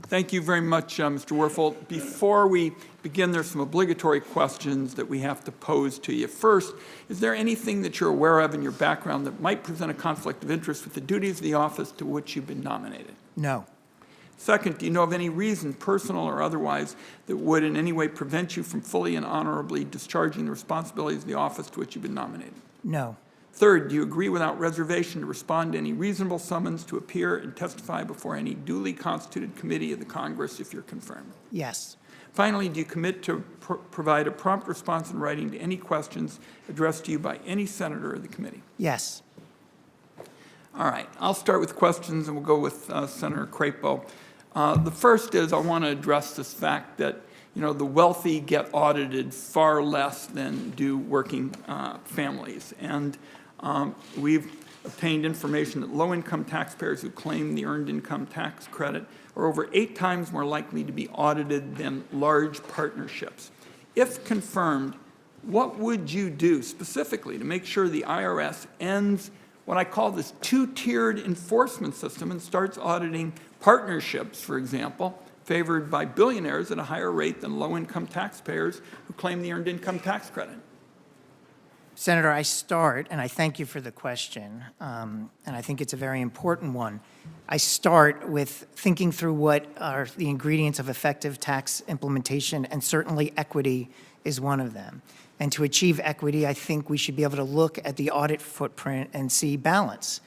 Thank you very much, Mr. Werfel. Before we begin, there's some obligatory questions that we have to pose to you. First, is there anything that you're aware of in your background that might present a conflict of interest with the duties of the office to which you've been nominated? No. Second, do you know of any reason, personal or otherwise, that would in any way prevent you from fully and honorably discharging the responsibilities of the office to which you've been nominated? No. Third, do you agree without reservation to respond to any reasonable summons to appear and testify before any duly constituted committee of the Congress if you're confirmed? Yes. Finally, do you commit to provide a prompt response in writing to any questions addressed to you by any senator of the committee? Yes. All right, I'll start with questions and we'll go with Senator Crapo. The first is I want to address this fact that the wealthy get audited far less than do working families. And we've obtained information that low-income taxpayers who claim the earned income tax credit are over 8 times more likely to be audited than large partnerships. If confirmed, what would you do specifically to make sure the IRS ends what I call this two-tiered enforcement system and starts auditing partnerships, for example, favored by billionaires at a higher rate than low-income taxpayers who claim the earned income tax credit? Senator, I start, and I thank you for the question, and I think it's a very important one. I start with thinking through what are the ingredients of effective tax implementation, and certainly equity is one of them. And to achieve equity, I think we should be able to look at the audit footprint and see balance.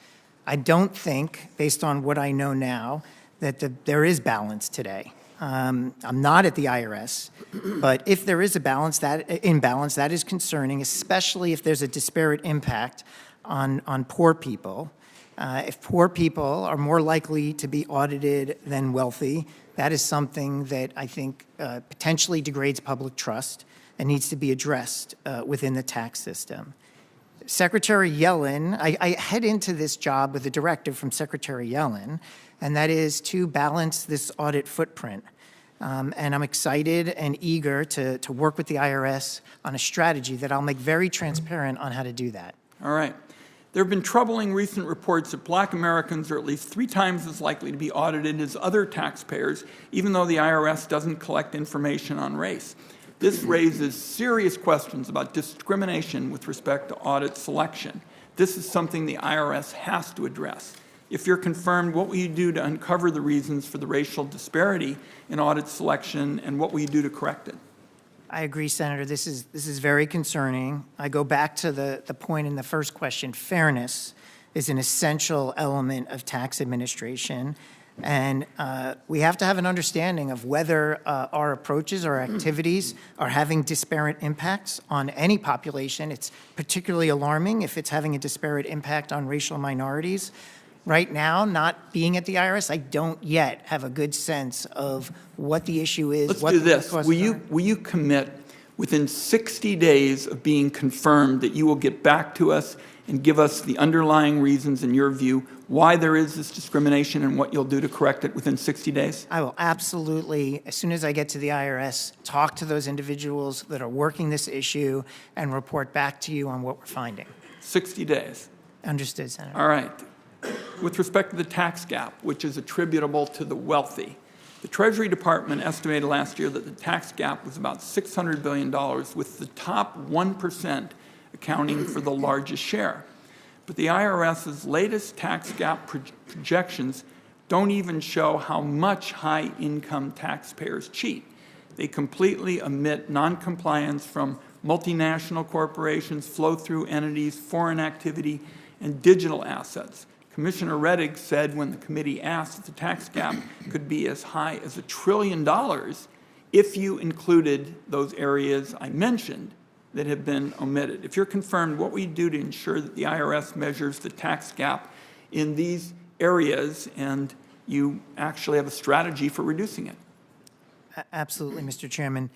I don't think, based on what I know now, that there is balance today. I'm not at the IRS, but if there is a imbalance, that is concerning, especially if there's a disparate impact on poor people. If poor people are more likely to be audited than wealthy, that is something that I think potentially degrades public trust and needs to be addressed within the tax system. Secretary Yellen, I head into this job with a directive from Secretary Yellen, and that is to balance this audit footprint. And I'm excited and eager to work with the IRS on a strategy that I'll make very transparent on how to do that. All right. There have been troubling recent reports that Black Americans are at least 3 times as likely to be audited as other taxpayers, even though the IRS doesn't collect information on race. This raises serious questions about discrimination with respect to audit selection. This is something the IRS has to address. If you're confirmed, what will you do to uncover the reasons for the racial disparity in audit selection, and what will you do to correct it? I agree, Senator. This is very concerning. I go back to the point in the first question. Fairness is an essential element of tax administration, and we have to have an understanding of whether our approaches or activities are having disparate impacts on any population. It's particularly alarming if it's having a disparate impact on racial minorities. Right now, not being at the IRS, I don't yet have a good sense of what the issue is. Let's do this. Will you commit within 60 days of being confirmed that you will get back to us and give us the underlying reasons, in your view, why there is this discrimination and what you'll do to correct it within 60 days? I will absolutely, as soon as I get to the IRS, talk to those individuals that are working this issue and report back to you on what we're finding. 60 days. Understood, Senator. All right. With respect to the tax gap, which is attributable to the wealthy, the Treasury Department estimated last year that the tax gap was about $600 billion, with the top 1% accounting for the largest share. But the IRS's latest tax gap projections don't even show how much high-income taxpayers cheat. They completely omit noncompliance from multinational corporations, flow-through entities, foreign activity, and digital assets. Commissioner Rettig said when the committee asked if the tax gap could be as high as $1 trillion if you included those areas I mentioned that have been omitted. If you're confirmed, what will you do to ensure that the IRS measures the tax gap in these areas and you actually have a strategy for reducing it? Absolutely, Mr. Chairman.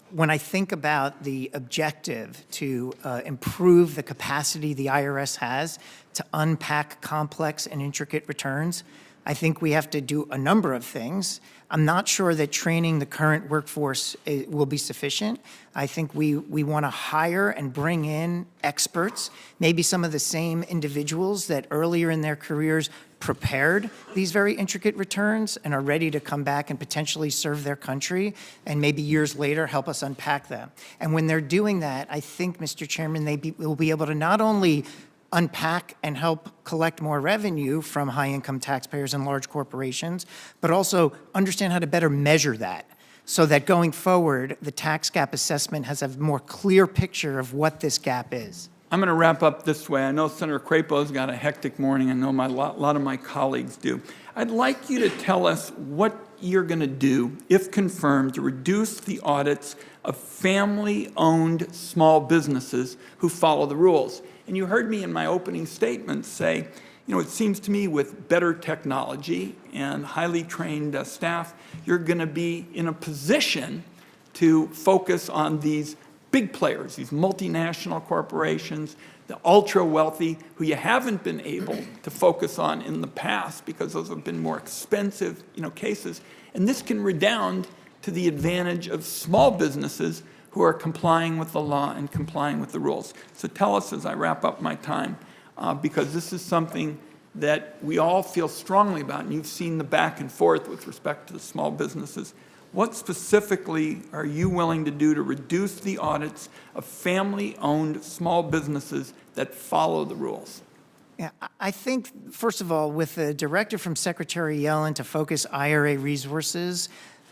When I think about the objective to improve the capacity the IRS has to unpack complex and intricate returns, I think we have to do a number of things. I'm not sure that training the current workforce will be sufficient. I think we want to hire and bring in experts, maybe some of the same individuals that earlier in their careers prepared these very intricate returns and are ready to come back and potentially serve their country and maybe years later help us unpack them. And when they're doing that, I think, Mr. Chairman, will be able to not only unpack and help collect more revenue from high-income taxpayers and large corporations, but also understand how to better measure that, so that going forward, the tax gap assessment has a more clear picture of what this gap is. I'm going to wrap up this way. I know Senator Crapo's got a hectic morning. I know a lot of my colleagues do. I'd like you to tell us what you're going to do, if confirmed, to reduce the audits of family-owned small businesses who follow the rules. And you heard me in my opening statement say, you know, it seems to me with better technology and highly trained staff, you're going to be in a position to focus on these big players, these multinational corporations, the ultra-wealthy, who you haven't been able to focus on in the past because those have been more expensive, cases. And this can redound to the advantage of small businesses who are complying with the law and complying with the rules. So tell us as I wrap up my time, because this is something that we all feel strongly about, and you've seen the back and forth with respect to the small businesses. What specifically are you willing to do to reduce the audits of family-owned small businesses that follow the rules? Yeah, I think, first of all, with the directive from Secretary Yellen to focus IRA resources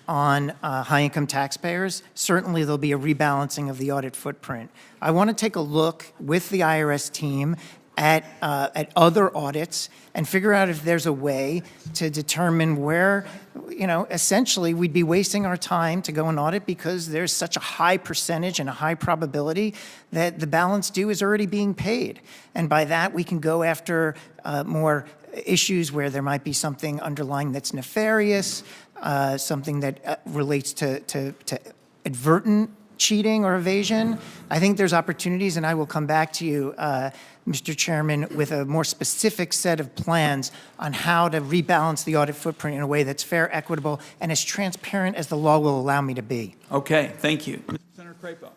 on high-income taxpayers, certainly there'll be a rebalancing of the audit footprint. I want to take a look with the IRS team at other audits and figure out if there's a way to determine where, essentially we'd be wasting our time to go and audit because there's such a high percentage and a high probability that the balance due is already being paid. And by that, we can go after more issues where there might be something underlying that's nefarious, something that relates to advertent cheating or evasion. I think there's opportunities, and I will come back to you, Mr. Chairman, with a more specific set of plans on how to rebalance the audit footprint in a way that's fair, equitable, and as transparent as the law will allow me to be. Okay, thank you. Senator Crapo.